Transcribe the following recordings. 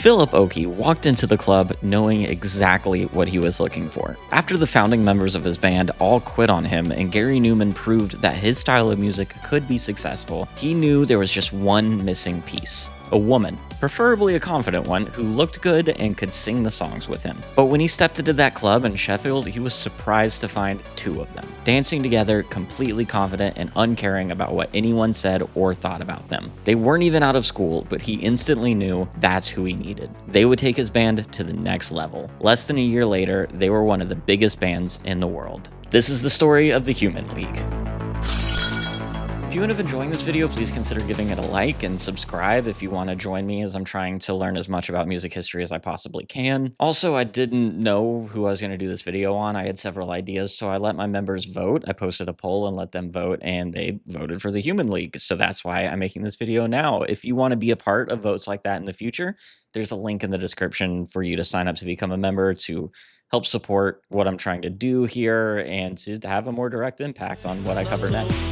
Philip Oakey walked into the club knowing exactly what he was looking for. After the founding members of his band all quit on him and Gary Numan proved that his style of music could be successful, he knew there was just one missing piece. A woman, preferably a confident one, who looked good and could sing the songs with him. But when he stepped into that club in Sheffield, he was surprised to find two of them, dancing together, completely confident and uncaring about what anyone said or thought about them. They weren't even out of school, but he instantly knew that's who he needed. They would take his band to the next level. Less than a year later, they were one of the biggest bands in the world. This is the story of the Human League. If you end up enjoying this video, please consider giving it a like and subscribe if you want to join me as I'm trying to learn as much about music history as I possibly can. Also, I didn't know who I was going to do this video on. I had several ideas, so I let my members vote. I posted a poll and let them vote, and they voted for the Human League. So that's why I'm making this video now. If you want to be a part of votes like that in the future, there's a link in the description for you to sign up to become a member to help support what I'm trying to do here and to have a more direct impact on what I cover next.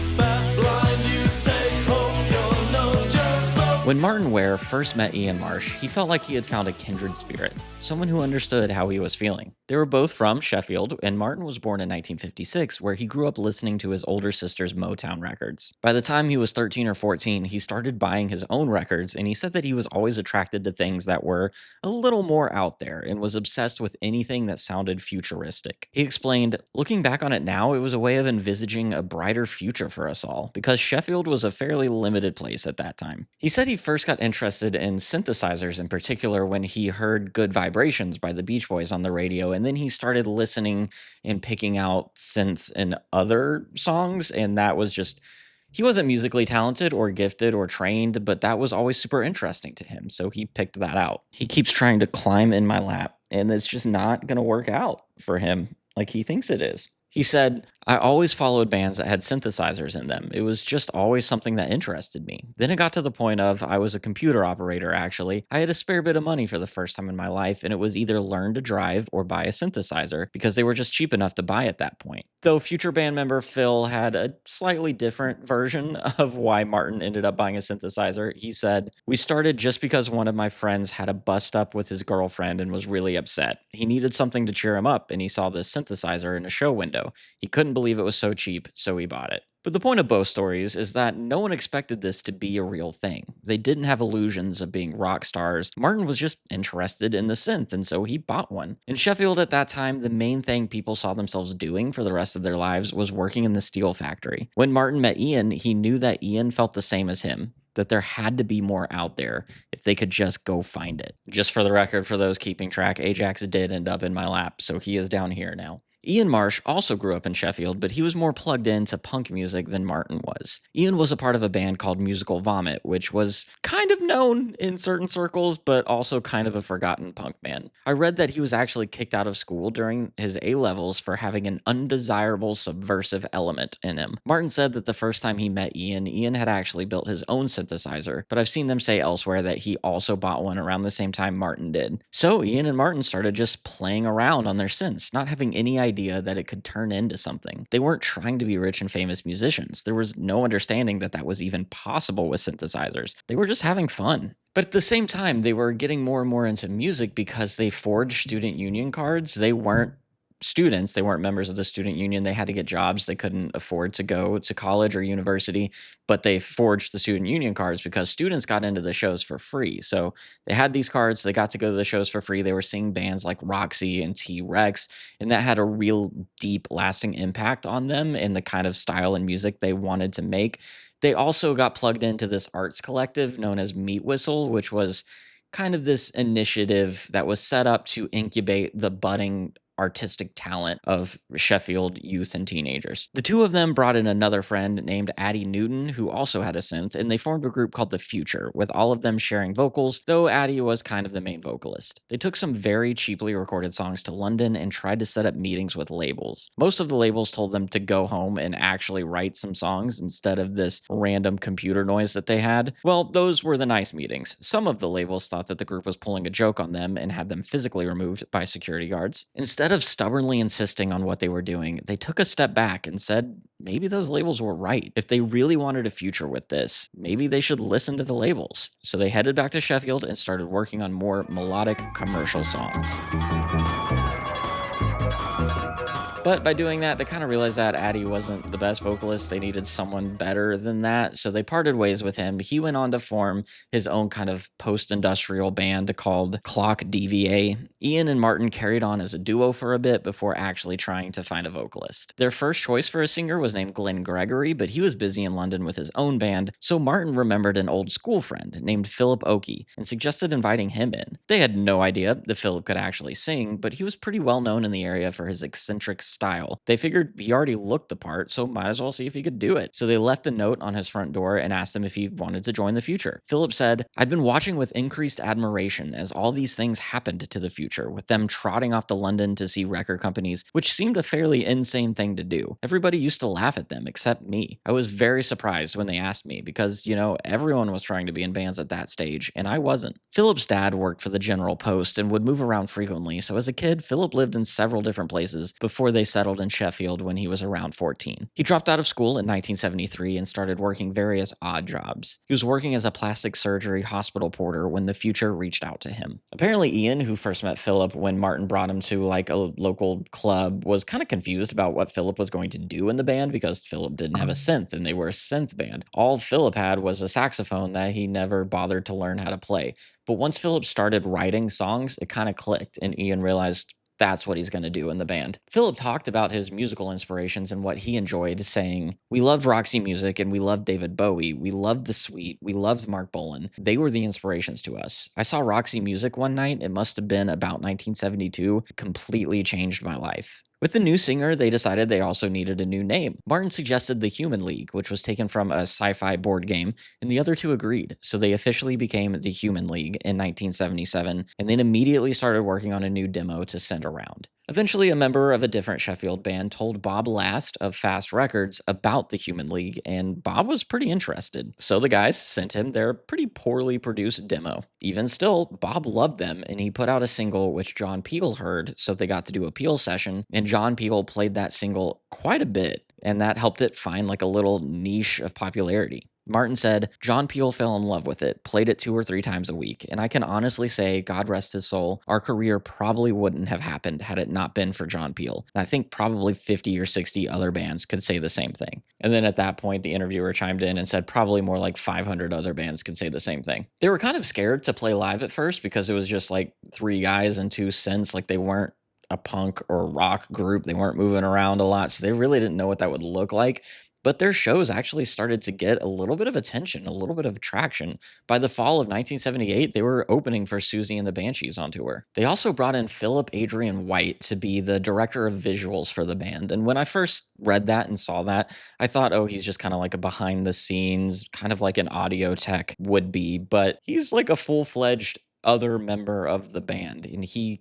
When Martin Ware first met Ian Marsh, he felt like he had found a kindred spirit, someone who understood how he was feeling. They were both from Sheffield, and Martin was born in 1956, where he grew up listening to his older sister's Motown records. By the time he was 13 or 14, he started buying his own records, and he said that he was always attracted to things that were a little more out there and was obsessed with anything that sounded futuristic. He explained, "Looking back on it now, it was a way of envisaging a brighter future for us all, because Sheffield was a fairly limited place at that time." He said he first got interested in synthesizers in particular when he heard Good Vibrations by the Beach Boys on the radio, and then he started listening and picking out synths in other songs, and that was just, he wasn't musically talented or gifted or trained, but that was always super interesting to him, so he picked that out. He keeps trying to climb in my lap, and it's just not going to work out for him like he thinks it is. He said, "I always followed bands that had synthesizers in them. It was just always something that interested me. Then it got to the point of I was a computer operator, actually. I had a spare bit of money for the first time in my life, and it was either learn to drive or buy a synthesizer because they were just cheap enough to buy at that point." Though future band member Phil had a slightly different version of why Martin ended up buying a synthesizer, he said, "We started just because one of my friends had a bust up with his girlfriend and was really upset. He needed something to cheer him up, and he saw this synthesizer in a show window. He couldn't believe it was so cheap, so he bought it." But the point of both stories is that no one expected this to be a real thing. They didn't have illusions of being rock stars. Martin was just interested in the synth, and so he bought one. In Sheffield at that time, the main thing people saw themselves doing for the rest of their lives was working in the steel factory. When Martin met Ian, he knew that Ian felt the same as him, that there had to be more out there if they could just go find it. Just for the record, for those keeping track, Ajax did end up in my lap, so he is down here now. Ian Marsh also grew up in Sheffield, but he was more plugged into punk music than Martin was. Ian was a part of a band called Musical Vomit, which was kind of known in certain circles, but also kind of a forgotten punk band. I read that he was actually kicked out of school during his A-levels for having an undesirable subversive element in him. Martin said that the first time he met Ian, Ian had actually built his own synthesizer, but I've seen them say elsewhere that he also bought one around the same time Martin did. So Ian and Martin started just playing around on their synths, not having any idea that it could turn into something. They weren't trying to be rich and famous musicians. There was no understanding that that was even possible with synthesizers. They were just having fun. But at the same time, they were getting more and more into music because they forged student union cards. They weren't students. They weren't members of the student union. They had to get jobs. They couldn't afford to go to college or university, but they forged the student union cards because students got into the shows for free. So they had these cards. They got to go to the shows for free. They were seeing bands like Roxy and T-Rex, and that had a real deep, lasting impact on them and the kind of style and music they wanted to make. They also got plugged into this arts collective known as Meat Whistle, which was kind of this initiative that was set up to incubate the budding artistic talent of Sheffield youth and teenagers. The two of them brought in another friend named Addie Newton, who also had a synth, and they formed a group called The Future, with all of them sharing vocals, though Addie was kind of the main vocalist. They took some very cheaply recorded songs to London and tried to set up meetings with labels. Most of the labels told them to go home and actually write some songs instead of this random computer noise that they had. Well, those were the nice meetings. Some of the labels thought that the group was pulling a joke on them and had them physically removed by security guards. Instead Instead of stubbornly insisting on what they were doing, they took a step back and said maybe those labels were right. If they really wanted a future with this, maybe they should listen to the labels. So they headed back to Sheffield and started working on more melodic commercial songs. But by doing that, they kind of realized that Addy wasn't the best vocalist. They needed someone better than that. So they parted ways with him. He went on to form his own kind of post industrial band called Clock DVA. Ian and Martin carried on as a duo for a bit before actually trying to find a vocalist. Their first choice for a singer was named Glenn Gregory, but he was busy in London with his own band. So Martin remembered an old school friend named Philip Oakey and suggested inviting him in. They had no idea that Philip could actually sing, but he was pretty well known in the area for his eccentric style. They figured he already looked the part, so might as well see if he could do it. So they left a note on his front door and asked him if he wanted to join the future. Philip said, "I'd been watching with increased admiration as all these things happened to the future, with them trotting off to London to see record companies, which seemed a fairly insane thing to do. Everybody used to laugh at them, except me. I was very surprised when they asked me, because, everyone was trying to be in bands at that stage, and I wasn't." Philip's dad worked for the General Post and would move around frequently, so as a kid, Philip lived in several different places before they settled in Sheffield when he was around 14. He dropped out of school in 1973 and started working various odd jobs. He was working as a plastic surgery hospital porter when the future reached out to him. Apparently, Ian, who first met Philip when Martin brought him to a local club, was kind of confused about what Philip was going to do in the band because Philip didn't have a synth and they were a synth band. All Philip had was a saxophone that he never bothered to learn how to play. But once Philip started writing songs, it kind of clicked, and Ian realized that's what he's going to do in the band. Philip talked about his musical inspirations and what he enjoyed, saying, "We loved Roxy Music and we loved David Bowie. We loved The Sweet. We loved Mark Bolan. They were the inspirations to us. I saw Roxy Music one night. It must have been about 1972. It completely changed my life." With the new singer, they decided they also needed a new name. Martin suggested the Human League, which was taken from a sci-fi board game, and the other two agreed, so they officially became the Human League in 1977, and then immediately started working on a new demo to send around. Eventually, a member of a different Sheffield band told Bob Last of Fast Records about the Human League, and Bob was pretty interested. So the guys sent him their pretty poorly produced demo. Even still, Bob loved them, and he put out a single which John Peel heard, so they got to do a Peel session, and John Peel played that single quite a bit, and that helped it find a little niche of popularity. Martin said, "John Peel fell in love with it, played it 2 or 3 times a week, and I can honestly say, God rest his soul, our career probably wouldn't have happened had it not been for John Peel." And I think probably 50 or 60 other bands could say the same thing. And then at that point, the interviewer chimed in and said probably more like 500 other bands could say the same thing. They were kind of scared to play live at first because it was just 3 guys and 2 synths, they weren't a punk or rock group. They weren't moving around a lot, so they really didn't know what that would look like. But their shows actually started to get a little bit of attention, a little bit of traction. By the fall of 1978, they were opening for Susie and the Banshees on tour. They also brought in Philip Adrian White to be the director of visuals for the band. And when I first read that and saw that, I thought, oh, he's just kind of like a behind the scenes, kind of like an audio tech would be. But he's like a full-fledged other member of the band. And he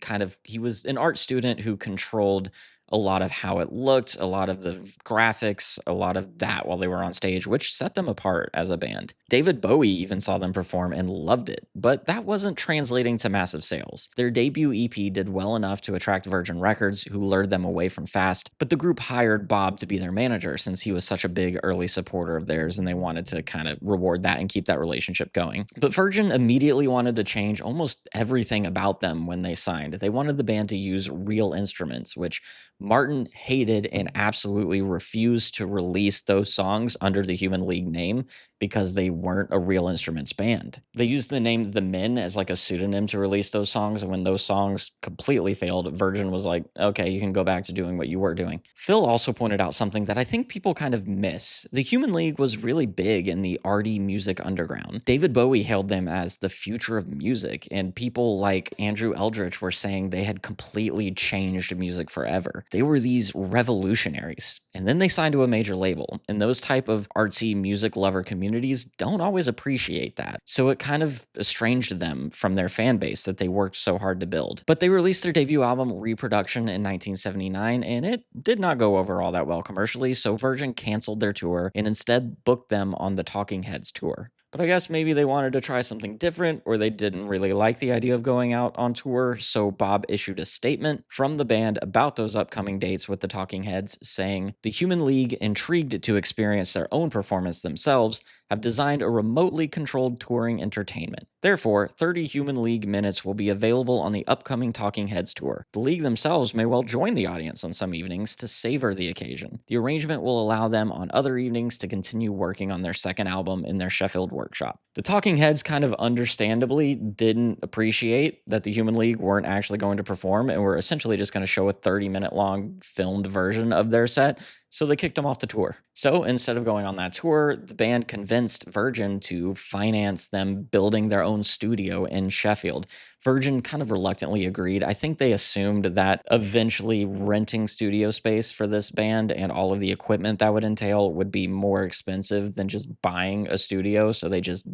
was an art student who controlled a lot of how it looked, a lot of the graphics, a lot of that while they were on stage, which set them apart as a band. David Bowie even saw them perform and loved it, but that wasn't translating to massive sales. Their debut EP did well enough to attract Virgin Records, who lured them away from Fast, but the group hired Bob to be their manager since he was such a big early supporter of theirs, and they wanted to kind of reward that and keep that relationship going. But Virgin immediately wanted to change almost everything about them when they signed. They wanted the band to use real instruments, which Martin hated and absolutely refused to release those songs under the Human League name because they weren't a real instruments band. They used the name The Men as a pseudonym to release those songs, and when those songs completely failed, Virgin was like, okay, you can go back to doing what you were doing. Phil also pointed out something that I think people kind of miss. The Human League was really big in the arty music underground. David Bowie hailed them as the future of music, and people like Andrew Eldritch were saying they had completely changed music forever. They were these revolutionaries. And then they signed to a major label, and those type of artsy music lover communities don't always appreciate that. So it kind of estranged them from their fan base that they worked so hard to build. But they released their debut album Reproduction in 1979, and it did not go over all that well commercially, so Virgin canceled their tour and instead booked them on the Talking Heads tour. But I guess maybe they wanted to try something different, or they didn't really like the idea of going out on tour, so Bob issued a statement from the band about those upcoming dates with the Talking Heads, saying, "The Human League, intrigued to experience their own performance themselves, have designed a remotely controlled touring entertainment. Therefore, 30 Human League minutes will be available on the upcoming Talking Heads tour. The League themselves may well join the audience on some evenings to savor the occasion. The arrangement will allow them on other evenings to continue working on their second album in their Sheffield workshop." The Talking Heads kind of understandably didn't appreciate that the Human League weren't actually going to perform and were essentially just going to show a 30-minute long filmed version of their set, so they kicked them off the tour. So instead of going on that tour, the band convinced Virgin to finance them building their own studio in Sheffield. Virgin kind of reluctantly agreed. I think they assumed that eventually renting studio space for this band and all of the equipment that would entail would be more expensive than just buying a studio, so they just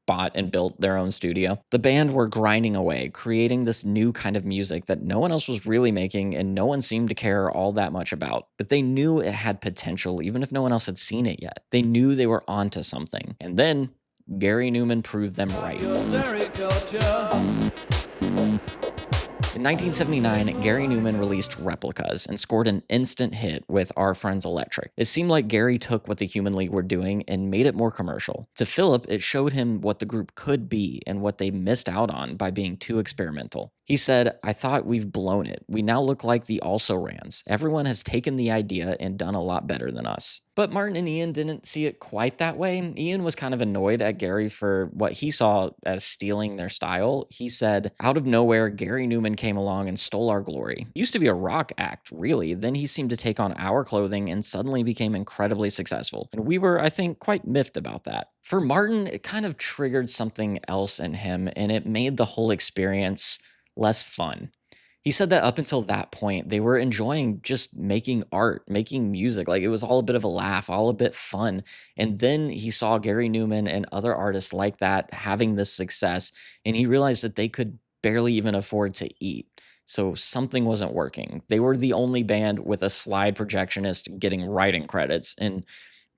bought and built their own studio. The band were grinding away, creating this new kind of music that no one else was really making and no one seemed to care all that much about. But they knew it had potential, even if no one else had seen it yet. They knew they were onto something. And then Gary Numan proved them right. In 1979, Gary Numan released Replicas and scored an instant hit with Our Friends Electric. It seemed like Gary took what the Human League were doing and made it more commercial. To Philip, it showed him what the group could be and what they missed out on by being too experimental. He said, "I thought we've blown it. We now look like the also-rans. Everyone has taken the idea and done a lot better than us." But Martin and Ian didn't see it quite that way. Ian was kind of annoyed at Gary for what he saw as stealing their style. He said, "Out of nowhere, Gary Numan came along and stole our glory. He used to be a rock act, really. Then he seemed to take on our clothing and suddenly became incredibly successful. And we were, I think, quite miffed about that." For Martin, it kind of triggered something else in him, and it made the whole experience less fun. He said that up until that point, they were enjoying just making art, making music. Like, it was all a bit of a laugh, all a bit fun. And then he saw Gary Numan and other artists like that having this success, and he realized that they could barely even afford to eat. So something wasn't working. They were the only band with a slide projectionist getting writing credits, and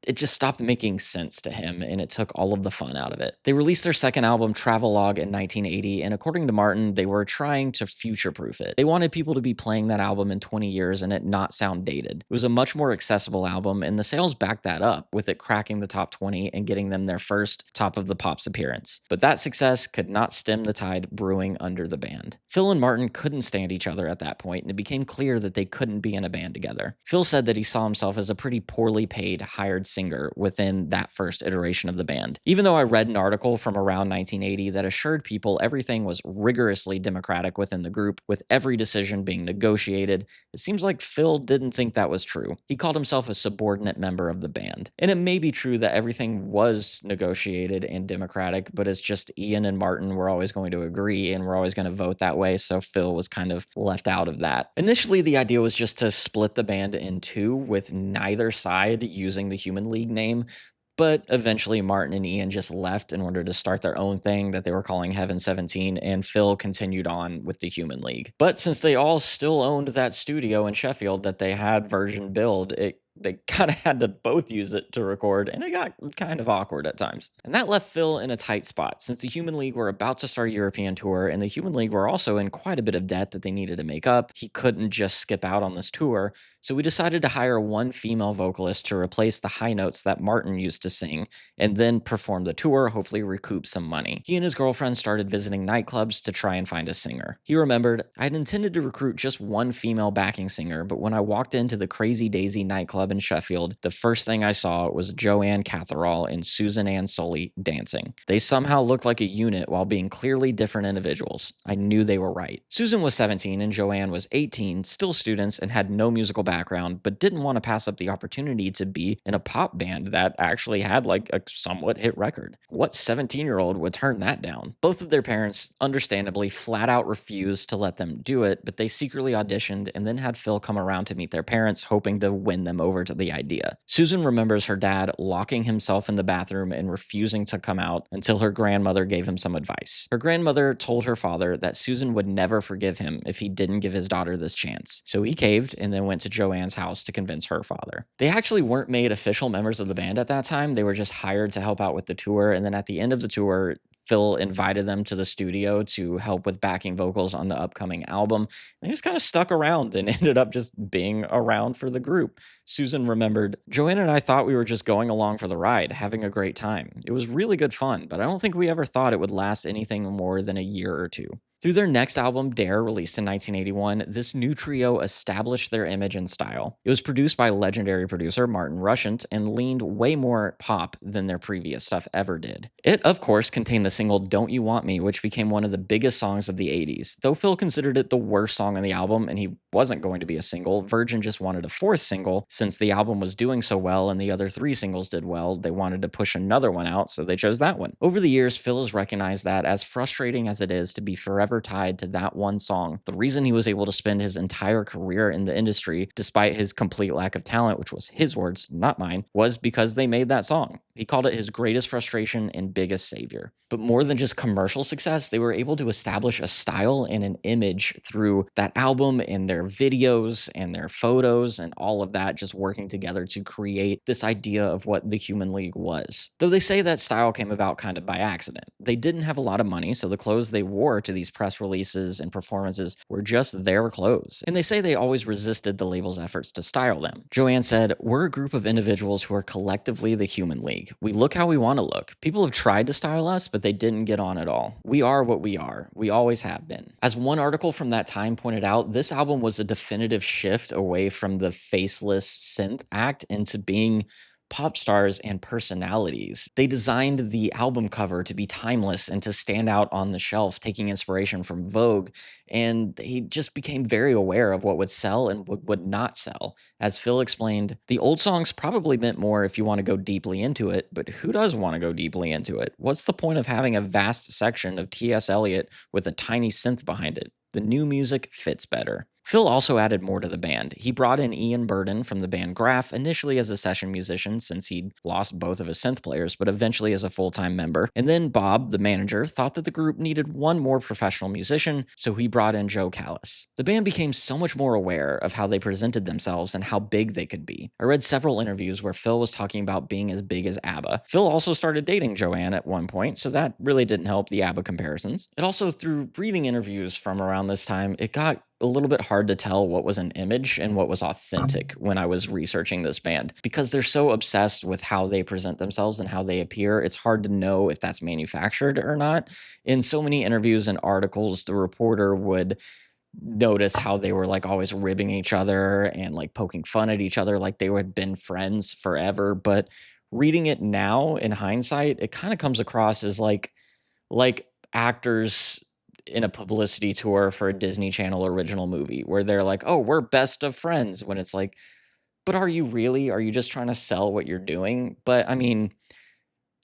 it just stopped making sense to him, and it took all of the fun out of it. They released their second album, Travelogue, in 1980, and according to Martin, they were trying to future-proof it. They wanted people to be playing that album in 20 years and it not sound dated. It was a much more accessible album, and the sales backed that up, with it cracking the top 20 and getting them their first Top of the Pops appearance. But that success could not stem the tide brewing under the band. Phil and Martin couldn't stand each other at that point, and it became clear that they couldn't be in a band together. Phil said that he saw himself as a pretty poorly paid, hired singer within that first iteration of the band. Even though I read an article from around 1980 that assured people everything was rigorously democratic within the group, with every decision being negotiated, it seems like Phil didn't think that was true. He called himself a subordinate member of the band. And it may be true that everything was negotiated and democratic, but it's just Ian and Martin were always going to agree and were always going to vote that way, so Phil was kind of left out of that. Initially, the idea was just to split the band in two, with neither side using the Human League name. But eventually Martin and Ian just left in order to start their own thing that they were calling Heaven 17, and Phil continued on with the Human League. But since they all still owned that studio in Sheffield that they had Virgin build, they kind of had to both use it to record, and it got kind of awkward at times. And that left Phil in a tight spot, since the Human League were about to start a European tour, and the Human League were also in quite a bit of debt that they needed to make up. He couldn't just skip out on this tour, so we decided to hire one female vocalist to replace the high notes that Martin used to sing, and then perform the tour, hopefully recoup some money. He and his girlfriend started visiting nightclubs to try and find a singer. He remembered, "I'd intended to recruit just one female backing singer, but when I walked into the Crazy Daisy nightclub in Sheffield, the first thing I saw was Joanne Catherall and Susan Ann Sully dancing. They somehow looked like a unit while being clearly different individuals. I knew they were right." Susan was 17 and Joanne was 18, still students, and had no musical background, but didn't want to pass up the opportunity to be in a pop band that actually had like a somewhat hit record. What 17-year-old would turn that down? Both of their parents, understandably, flat out refused to let them do it, but they secretly auditioned and then had Phil come around to meet their parents, hoping to win them over over to the idea. Susan remembers her dad locking himself in the bathroom and refusing to come out until her grandmother gave him some advice. Her grandmother told her father that Susan would never forgive him if he didn't give his daughter this chance. So he caved and then went to Joanne's house to convince her father. They actually weren't made official members of the band at that time. They were just hired to help out with the tour. And then at the end of the tour, Phil invited them to the studio to help with backing vocals on the upcoming album. They just kind of stuck around and ended up just being around for the group. Susan remembered, Joanne and I thought we were just going along for the ride, having a great time. It was really good fun, but I don't think we ever thought it would last anything more than a year or two. Through their next album, Dare, released in 1981, this new trio established their image and style. It was produced by legendary producer Martin Rushent and leaned way more pop than their previous stuff ever did. It, of course, contained the single Don't You Want Me, which became one of the biggest songs of the 80s. Though Phil considered it the worst song on the album and he wasn't going to be a single, Virgin just wanted a fourth single. Since the album was doing so well and the other three singles did well, they wanted to push another one out, so they chose that one. Over the years, Phil has recognized that, as frustrating as it is to be forever tied to that one song, the reason he was able to spend his entire career in the industry, despite his complete lack of talent, which was his words, not mine, was because they made that song. He called it his greatest frustration and biggest savior. But more than just commercial success, they were able to establish a style and an image through that album and their videos and their photos and all of that just working together to create this idea of what the Human League was. Though they say that style came about kind of by accident. They didn't have a lot of money, so the clothes they wore to these press releases and performances were just their clothes. And they say they always resisted the label's efforts to style them. Joanne said, "We're a group of individuals who are collectively the Human League. We look how we want to look. People have tried to style us, but they didn't get on at all. We are what we are. We always have been." As one article from that time pointed out, this album was a definitive shift away from the faceless synth act into being pop stars and personalities. They designed the album cover to be timeless and to stand out on the shelf, taking inspiration from Vogue, and they just became very aware of what would sell and what would not sell. As Phil explained, the old songs probably meant more if you want to go deeply into it, but who does want to go deeply into it? What's the point of having a vast section of T.S. Eliot with a tiny synth behind it? The new music fits better. Phil also added more to the band. He brought in Ian Burden from the band Graph, initially as a session musician since he'd lost both of his synth players, but eventually as a full-time member. And then Bob, the manager, thought that the group needed one more professional musician, so he brought in Joe Callis. The band became so much more aware of how they presented themselves and how big they could be. I read several interviews where Phil was talking about being as big as ABBA. Phil also started dating Joanne at one point, so that really didn't help the ABBA comparisons. It also, through reading interviews from around this time, it got a little bit hard to tell what was an image and what was authentic when I was researching this band. Because they're so obsessed with how they present themselves and how they appear, it's hard to know if that's manufactured or not. In so many interviews and articles, the reporter would notice how they were like always ribbing each other and like poking fun at each other like they had been friends forever. But reading it now in hindsight, it kind of comes across as like actors in a publicity tour for a Disney Channel original movie where they're like, "Oh, we're best of friends," when it's like, but are you really? Are you just trying to sell what you're doing? But I mean,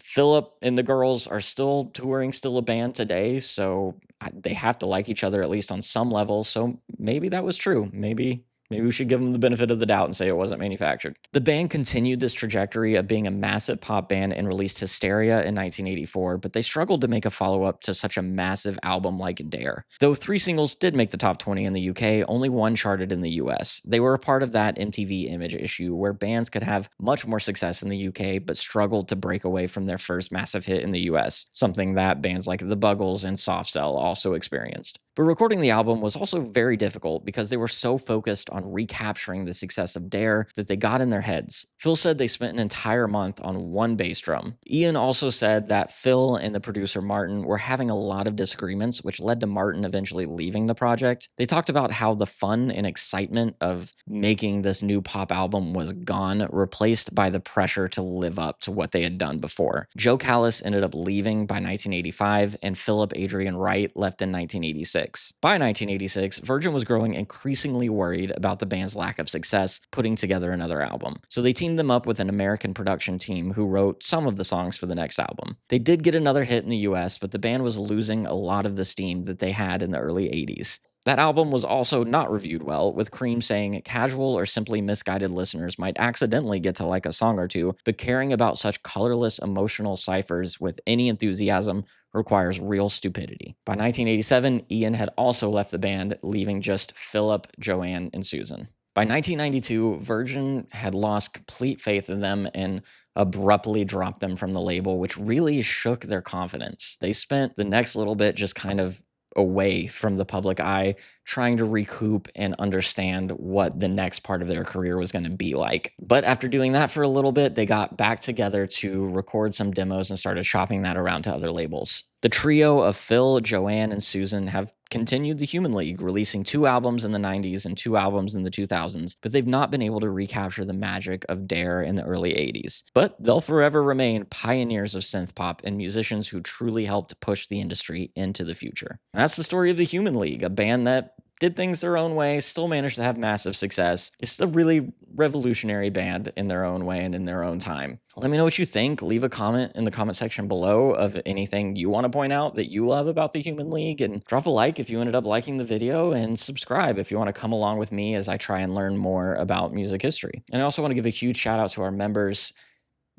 Philip and the girls are still touring, still a band today, so they have to like each other at least on some level. So maybe that was true. Maybe we should give them the benefit of the doubt and say it wasn't manufactured. The band continued this trajectory of being a massive pop band and released Hysteria in 1984, but they struggled to make a follow-up to such a massive album like Dare. Though 3 singles did make the top 20 in the UK, only 1 charted in the US. They were a part of that MTV image issue where bands could have much more success in the UK but struggled to break away from their first massive hit in the US, something that bands like The Buggles and Soft Cell also experienced. But recording the album was also very difficult because they were so focused on recapturing the success of Dare that they got in their heads. Phil said they spent an entire month on one bass drum. Ian also said that Phil and the producer Martin were having a lot of disagreements, which led to Martin eventually leaving the project. They talked about how the fun and excitement of making this new pop album was gone, replaced by the pressure to live up to what they had done before. Joe Callis ended up leaving by 1985, and Philip Adrian Wright left in 1986. By 1986, Virgin was growing increasingly worried about about the band's lack of success putting together another album. So they teamed them up with an American production team who wrote some of the songs for the next album. They did get another hit in the US, but the band was losing a lot of the steam that they had in the early 80s. That album was also not reviewed well, with Cream saying casual or simply misguided listeners might accidentally get to like a song or two, but caring about such colorless emotional ciphers with any enthusiasm requires real stupidity. By 1987, Ian had also left the band, leaving just Philip, Joanne, and Susan. By 1992, Virgin had lost complete faith in them and abruptly dropped them from the label, which really shook their confidence. They spent the next little bit just kind of away from the public eye, trying to recoup and understand what the next part of their career was going to be like. But after doing that for a little bit, they got back together to record some demos and started shopping that around to other labels. The trio of Phil, Joanne, and Susan have continued the Human League, releasing 2 albums in the 90s and 2 albums in the 2000s, but they've not been able to recapture the magic of Dare in the early 80s. But they'll forever remain pioneers of synth pop and musicians who truly helped push the industry into the future. And that's the story of the Human League, a band that did things their own way, still managed to have massive success. It's a really revolutionary band in their own way and in their own time. Let me know what you think. Leave a comment in the comment section below of anything you want to point out that you love about the Human League, and drop a like if you ended up liking the video, and subscribe if you want to come along with me as I try and learn more about music history. And I also want to give a huge shout out to our members.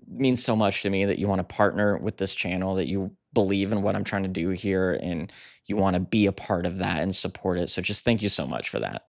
It means so much to me that you want to partner with this channel, that you believe in what I'm trying to do here, and you want to be a part of that and support it. So just thank you so much for that.